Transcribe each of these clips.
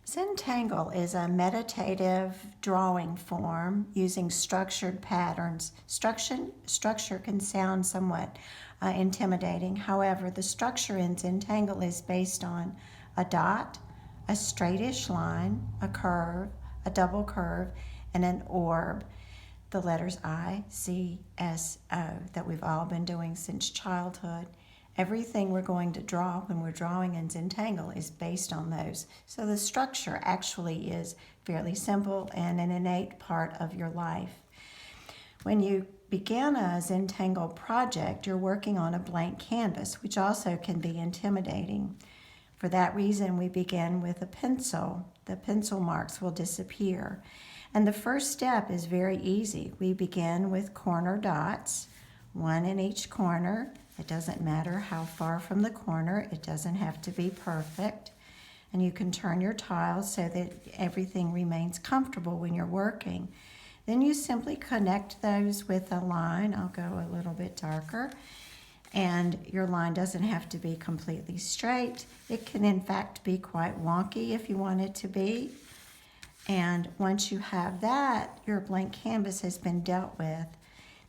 Zentangle is a meditative drawing form using structured patterns. Structure can sound somewhat intimidating. However, the structure in Zentangle is based on a dot, a straightish line, a curve, a double curve, and an orb. The letters I, C, S, O that we've all been doing since childhood. Everything we're going to draw when we're drawing in Zentangle is based on those. So the structure actually is fairly simple and an innate part of your life. When you begin a Zentangle project, you're working on a blank canvas, which also can be intimidating. For that reason, we begin with a pencil. The pencil marks will disappear. And the first step is very easy. We begin with corner dots, one in each corner. It doesn't matter how far from the corner. It doesn't have to be perfect. And you can turn your tiles so that everything remains comfortable when you're working. Then you simply connect those with a line. I'll go a little bit darker. And your line doesn't have to be completely straight. It can in fact be quite wonky if you want it to be. And once you have that, your blank canvas has been dealt with.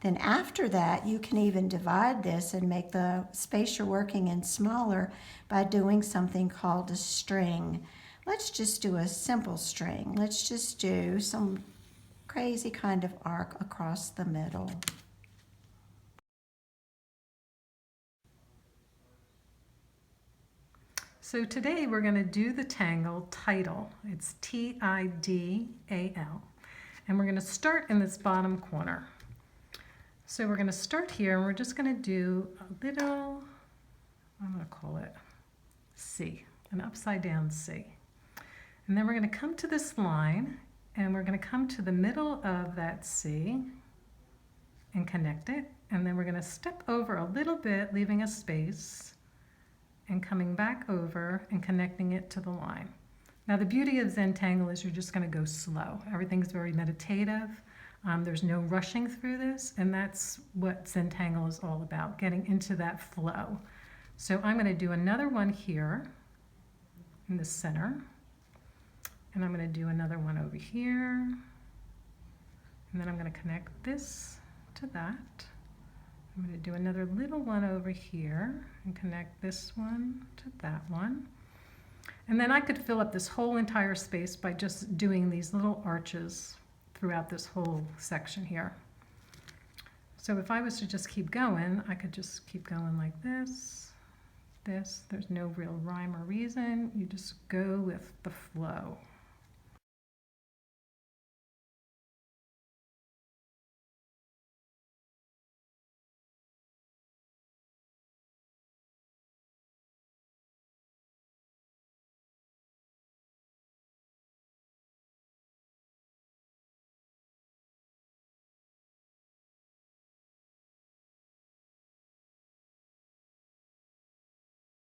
Then after that, you can even divide this and make the space you're working in smaller by doing something called a string. Let's just do a simple string. Let's just do some crazy kind of arc across the middle. So today we're going to do the tangle title. It's T-I-D-A-L. And we're going to start in this bottom corner. So we're going to start here and we're just going to do a little, I'm going to call it C, an upside down C. And then we're going to come to this line and we're going to come to the middle of that C and connect it. And then we're going to step over a little bit, leaving a space and coming back over and connecting it to the line. Now the beauty of Zentangle is you're just going to go slow. Everything's very meditative. There's no rushing through this, and that's what Zentangle is all about, getting into that flow. So I'm going to do another one here in the center, and I'm going to do another one over here, and then I'm going to connect this to that. I'm going to do another little one over here and connect this one to that one. And then I could fill up this whole entire space by just doing these little arches throughout this whole section here. So if I was to just keep going, I could just keep going like this, this. There's no real rhyme or reason. You just go with the flow.